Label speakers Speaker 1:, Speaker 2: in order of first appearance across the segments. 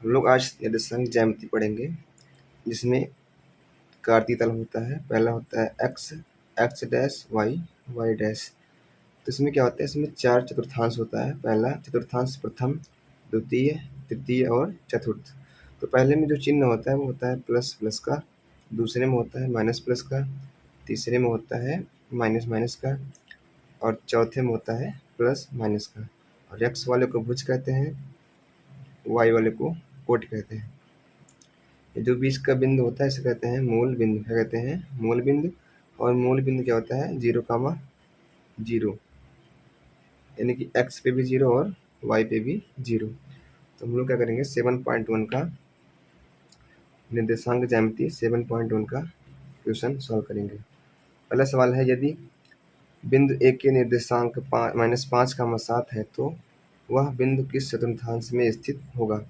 Speaker 1: हम लोग आज निर्देशांक ज्यामिति पढ़ेंगे, जिसमें कार्तीय तल होता है। पहला होता है X, X dash Y, Y dash. तो इसमें क्या होता है, इसमें 4 चतुर्थांश होता है। पहला चतुर्थांश प्रथम, द्वितीय, तृतीय और चतुर्थ। तो पहले में जो चिन्ह होता है वो होता है प्लस प्लस का, दूसरे में होता है माइनस प्लस का, तीसरे में होता है माइनस माइनस का, और चौथे में होता है प्लस माइनस का। और एक्स वाले को भुज कहते हैं, वाई वाले को कोट कहते हैं। ये जो बीच का बिंदु होता है इसे कहते हैं मूल बिंदु। क्या कहते हैं? मूल बिंदु। और मूल बिंदु क्या होता है? 0,0, यानी कि एक्स पे भी 0 और वाई पे भी 0। तो हम लोग क्या करेंगे, 7.1 का निर्देशांक ज्यामिति 7.1 का क्वेश्चन सॉल्व करेंगे। पहला सवाल है, यदि बिंदु ए के निर्देशांक -5,7 है तो वह बिंदु किस चतुर्थांश में स्थित होगा?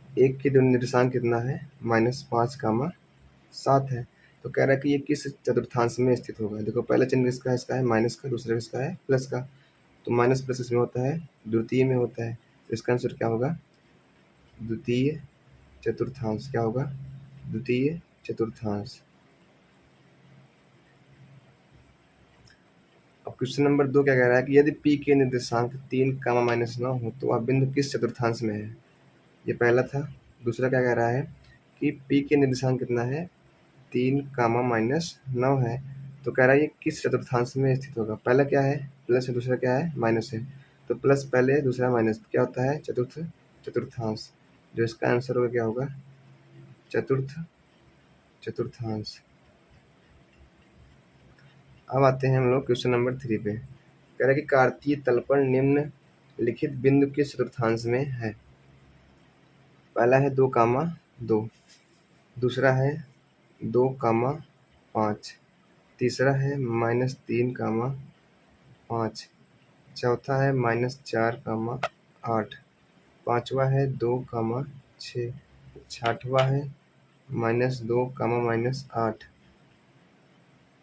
Speaker 1: एक के निर्देशांक कितना है? -5,7 है। तो कह रहा है कि ये किस चतुर्थांश में स्थित होगा। देखो पहला चिन्ह किसका है? इसका है माइनस का, दूसरा किसका है? प्लस का। तो माइनस प्लस इसमें होता है, द्वितीय में होता है। तो इसका आंसर क्या होगा? द्वितीय चतुर्थांश। क्या होगा? द्वितीय चतुर्थांश। अब क्वेश्चन नंबर 2 क्या कह रहा है कि यदि p के निर्देशांक 3,-9 हो तो वह बिंदु किस चतुर्थांश में है? ये पहला था। दूसरा क्या कह रहा है कि p के निर्देशांक कितना है? 3,-9 है। तो कह रहा है ये किस चतुर्थांश में स्थित होगा। पहला क्या है? प्लस है, दूसरा क्या है? माइनस है। तो प्लस पहले, दूसरा माइनस, क्या होता है? चतुर्थांश। जो इसका आंसर होगा क्या होगा? चतुर्थांश। अब आते हैं हम लोग क्वेश्चन नंबर 3 पे। कह रहा है कि कार्तीय तल पर निम्नलिखित बिंदु किस चतुर्थांश में है? पहला है 2,2, दूसरा है 2,5, तीसरा है -3,5, चौथा है -4,8, पांचवा है 2,6, छठवा है -2,-8,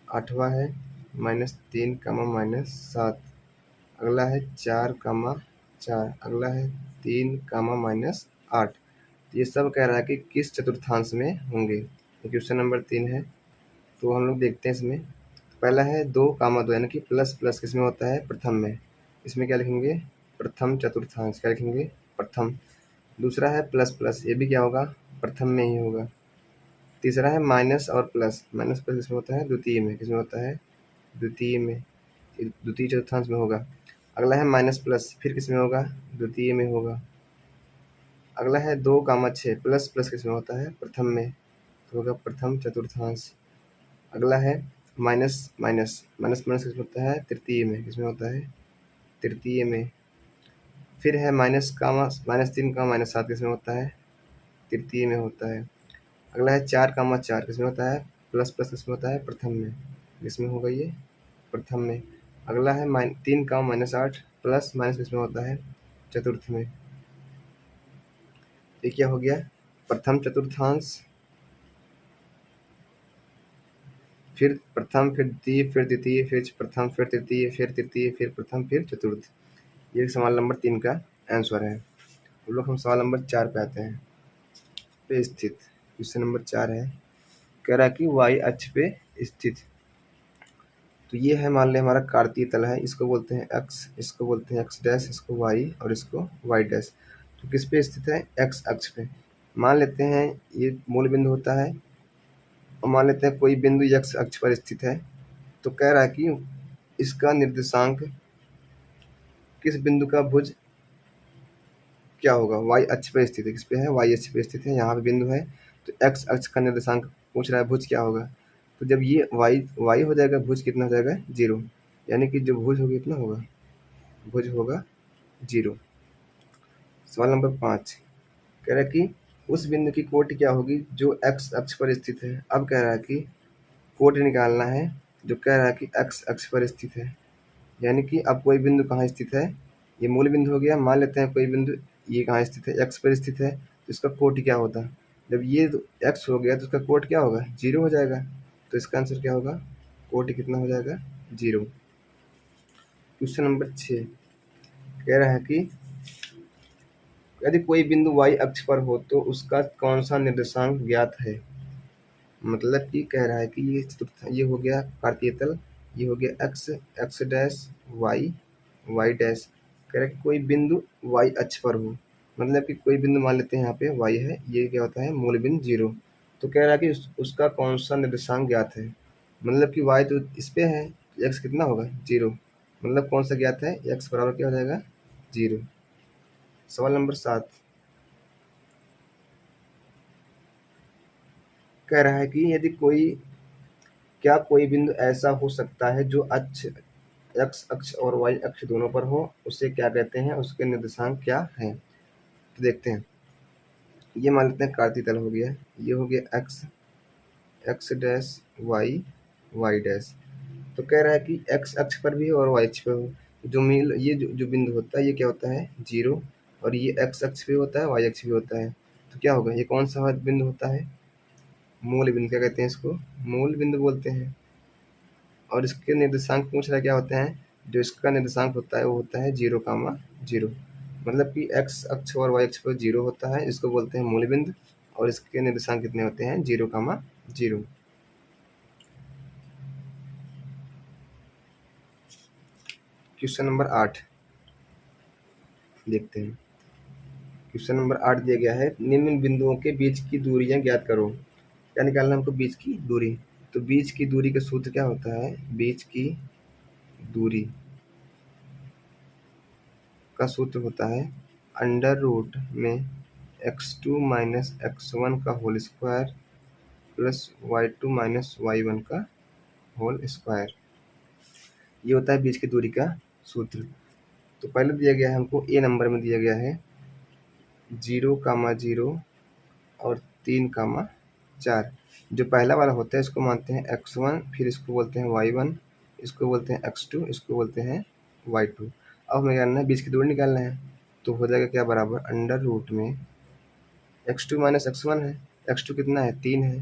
Speaker 1: आठवां है -3,-7, अगला है 4,4, अगला है 3,-8। ये सब कह रहा है कि किस चतुर्थांश में होंगे। ये क्वेश्चन नंबर 3 है। तो हम लोग देखते हैं इसमें। पहला है 2,2, यानी कि प्लस प्लस किसमें होता है? प्रथम में। इसमें क्या लिखेंगे? प्रथम चतुर्थांश। क्या लिखेंगे? प्रथम। दूसरा है प्लस प्लस, ये भी क्या होगा? प्रथम में ही होगा। तीसरा है माइनस और प्लस, माइनस प्लस किसमें होता है? द्वितीय में। किसमें होता है? द्वितीय में, द्वितीय चतुर्थांश में होगा। अगला है माइनस प्लस, फिर किसमें होगा? द्वितीय में होगा। अगला है 2,6, प्लस प्लस किसमें होता है? प्रथम में, तो होगा प्रथम चतुर्थांश। अगला है माइनस माइनस, माइनस माइनस किसमें होता है? तृतीय में। किसमें होता है? तृतीय में। फिर है -3,-7 किसमें होता है? तृतीय में होता है। अगला है 4,4, किसमें होता है? प्लस प्लस किसमें होता है? प्रथम में। किसमें होगा ये? प्रथम में। अगला है 3,-8, प्लस माइनस किसमें होता है? चतुर्थ में। ये क्या हो गया? प्रथम चतुर्थांश, फिर प्रथम, फिर द्वितीय, फिर द्वितीय, फिर प्रथम, फिर तृतीय, फिर तृतीय, फिर प्रथम, फिर चतुर्थ। ये सवाल नंबर 3 का आंसर है। हम सवाल नंबर 4 पे आते हैं। पे स्थित क्वेश्चन नंबर 4 है, कह रहा है कि वाई अक्ष पे स्थित। तो ये है, मान लें हमारा कार्तीय तल है, इसको बोलते हैं एक्स, इसको बोलते हैं एक्स डैश, इसको वाई और इसको वाई डैश। तो किस पे स्थित है? एक्स अक्ष पे। मान लेते हैं ये मूल बिंदु होता है, और मान लेते हैं कोई बिंदु एक्स अक्ष पर स्थित है। तो कह रहा है कि इसका निर्देशांक किस बिंदु का भुज क्या होगा? वाई अक्ष पर स्थित है। किस पे है? वाई अक्ष पे स्थित है, यहाँ पे बिंदु है। तो एक्स अक्ष का निर्देशांक पूछ रहा है, भुज क्या होगा। तो जब ये वाई हो जाएगा, भुज कितना हो जाएगा? 0, यानी कि जो भुज होगी कितना होगा? भुज होगा 0। सवाल नंबर 5 कह रहा है कि उस बिंदु की कोटि क्या होगी जो एक्स अक्ष पर स्थित है। अब कह रहा है कि कोटि निकालना है जो कह रहा है कि एक्स अक्ष पर स्थित है, यानी कि अब कोई बिंदु कहाँ स्थित है? ये मूल बिंदु हो गया। मान लेते हैं कोई बिंदु ये कहाँ स्थित है? एक्स पर स्थित है। तो इसका कोटि क्या होता? जब ये एक्स हो गया तो इसका कोटि क्या होगा? 0 हो जाएगा। तो इसका आंसर क्या होगा? कोटि कितना हो जाएगा? 0। क्वेश्चन नंबर 6 कह रहा है कि यदि कोई बिंदु y अक्ष पर हो तो उसका कौन सा निर्देशांक ज्ञात है। मतलब कि कह रहा है कि ये चतुर्थ ये हो गया कार्तीय तल, ये हो गया x, x dash y, y dash. कह रहा है कि कोई बिंदु y अक्ष पर हो, मतलब कि कोई बिंदु मान लेते हैं यहाँ पे y है, ये क्या होता है मूल बिंदु 0। तो कह रहा है कि उसका कौन सा निर्देशांक ज्ञात है। मतलब कि y तो इस पे है, x कितना होगा 0, मतलब कौन सा ज्ञात है, x बराबर क्या हो जाएगा 0। सवाल नंबर 7 कह रहा है कि यदि क्या कोई बिंदु ऐसा हो सकता है जो अक्ष x अक्ष और y अक्ष दोनों पर हो, उसे क्या कहते हैं, उसके निर्देशांक क्या हैं। तो देखते हैं, ये मान लेते हैं कार्तीय तल हो गया, ये हो गया x, x dash y, y dash. तो कह रहा है कि x अक्ष पर भी हो और y अक्ष पर हो, जो मिल ये जो बिंदु होता है ये क्या होता है 0, और ये x अक्ष भी होता है y अक्ष भी होता है। तो क्या होगा, ये कौन सा बिंदु होता है, मूल बिंदु। क्या कहते हैं इसको, मूल बिंदु बोलते हैं। और इसके निर्देशांक पूछ रहा है क्या होते हैं, जो इसका निर्देशांक होता है वो होता है 0,0। मतलब कि x अक्ष और y अक्ष पर 0 होता है, इसको बोलते हैं मूल बिंदु, और इसके निर्देशांक कितने होते हैं 0,0। क्वेश्चन नंबर 8 देखते हैं। क्वेश्चन नंबर 8 दिया गया है, निम्न बिंदुओं के बीच की दूरियां ज्ञात करो। क्या निकालना है हमको, बीच की दूरी। तो बीच की दूरी का सूत्र क्या होता है, बीच की दूरी का सूत्र होता है अंडर रूट में x2 माइनस x1 का whole square plus y2 minus y1 का होल स्क्वायर। ये होता है बीच की दूरी का सूत्र। तो पहले दिया गया है हमको, ए नंबर में दिया गया है 0,0 और 3,4। जो पहला वाला होता है इसको मानते हैं x1, फिर इसको बोलते हैं y1, इसको बोलते हैं x2, इसको बोलते हैं y2। अब हमें जानना है बीच की दूरी निकालना है, तो हो जाएगा क्या बराबर अंडर रूट में x2 माइनस x1 है, x2 कितना है 3 है,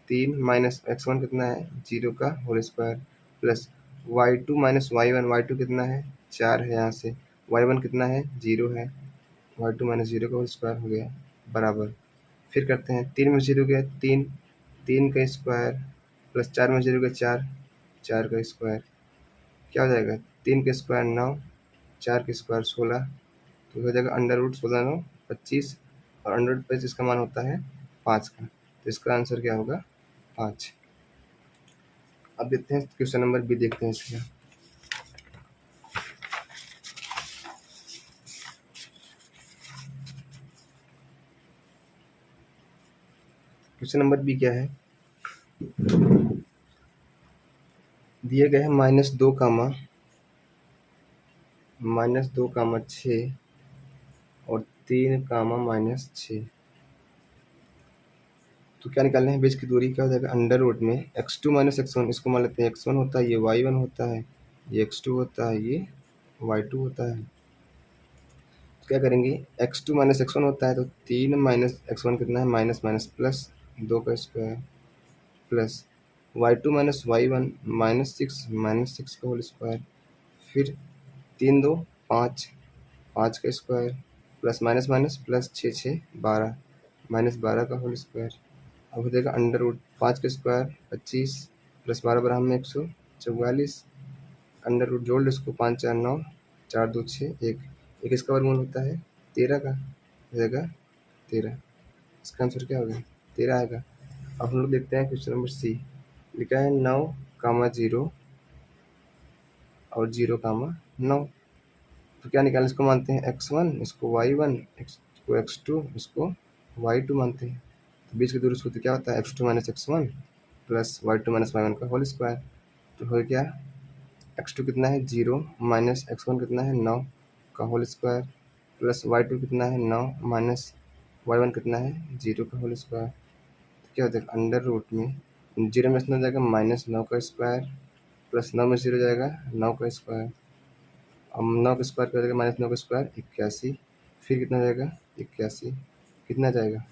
Speaker 1: 3 माइनस x1 कितना है 0 का whole square plus y2 minus y1, y2 कितना है 4 है, यहाँ से y1 कितना है 0 है, y2 माइनस 0 का होल स्क्वायर हो गया बराबर। फिर करते हैं, 3 में 0 गया 3, 3 का स्क्वायर प्लस 4 में 0 गया 4, 4 का स्क्वायर क्या हो जाएगा 3 का स्क्वायर 9, 4 का स्क्वायर 16। तो हो जाएगा अंडर रूट 16 9 25, और अंडर रूट 25 का मान होता है 5 का। तो इसका आंसर क्या होगा 5। अब देखते हैं क्वेश्चन नंबर बी, देखते हैं इसका। क्वेश्चन नंबर बी क्या है, दिए गए हैं -2 कामा 6 और 3 कामा -6। तो क्या निकालना है, बीच की दूरी क्या हो जाएगा अंडर रूट में x2 माइनस x1, इसको मान लेते हैं x1 होता है, ये y1 होता है, ये x2 होता है, ये y2 होता है। तो क्या करेंगे, x2 माइनस x1 होता है तो 3 माइनस x1 कितना है माइनस माइनस प्लस 2 का square plus y2 minus y1 -6 का होल स्क्वायर, फिर 3 2 5, 5 का square plus minus minus plus 6 6 12 -12 का होल स्क्वायर। अब हो जाएगा अंडर रूट 5 का स्क्वायर 25 प्लस 12 बराबर में 144, अंडर रूट जोड़ लो इसको, 5 4 9, 4 2 6 1, इसका वर्गमूल होता है 13 का, हो जाएगा 13। इसका आंसर क्या होगा 13 आएगा। अब हम लोग देखते हैं क्वेश्चन नंबर सी, लिखा है 9,0 और 0,9। तो क्या निकालें, इसको मानते हैं x1, इसको y1, इसको x2, इसको y2 मानते हैं। तो बीच की दूरी सूत्र क्या होता है x2 minus x1 plus y2 minus y1 का होल स्क्वायर। तो हो क्या, x2 कितना है 0 माइनस x1 कितना है 9 का होल स्क्वायर प्लस y2 कितना है 9 माइनस y1 कितना है 0 का होल स्क्वायर। तो क्या होता है अंडर रूट में 0 में हो जाएगा -9 का स्क्वायर प्लस 9 में 0 जाएगा 9 का स्क्वायर। अब 9 का स्क्वायर कर देगा -9 का स्क्वायर 81, फिर कितना जाएगा 81, कितना जाएगा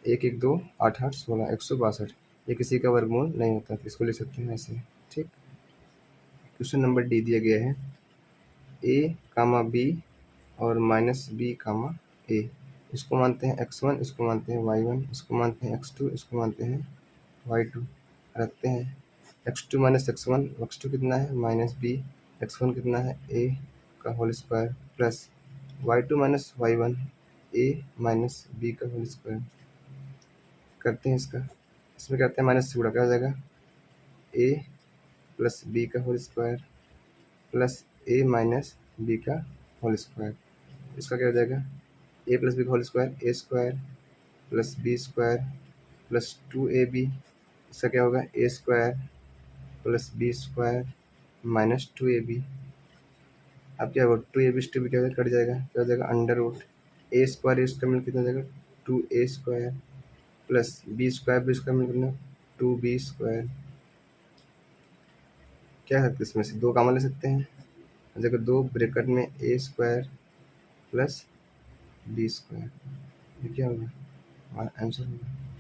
Speaker 1: 1 1 2 8 8 16, 162। ये किसी का वर्गमूल नहीं होता, तो इसको लिख सकते हैं ऐसे। ठीक, क्वेश्चन नंबर डी दिया गया है a, b और -b, ए। इसको मानते हैं x1, इसको मानते हैं y1, इसको मानते हैं x2, इसको मानते हैं y2। रखते हैं x2 माइनस x1, x2 कितना है माइनस बी, x1 कितना है ए का whole square plus y2 minus y1 A minus B का होल स्क्वायर। करते हैं इसमें करते हैं माइनस से गुणा, क्या हो जाएगा ए प्लस बी का whole square plus A minus B का होल स्क्वायर। इसका क्या हो जाएगा ए प्लस बी का whole square, A square plus B square plus 2ab। इसका क्या होगा A square plus B square minus 2ab। अब क्या होगा 2ab से 2b क्या हो जाएगा, कट जाएगा, क्या हो जाएगा अंडर रूट ए स्क्वायर मिल कितना हो जाएगा 2a square plus B square मिल कितना 2b स्क्वायर। क्या सकते इसमें से दो कामन ले सकते हैं, जगह दो ब्रैकेट में ए स्क्वायर प्लस बी स्क्वायर। ये क्या होगा हमारा आंसर होगा।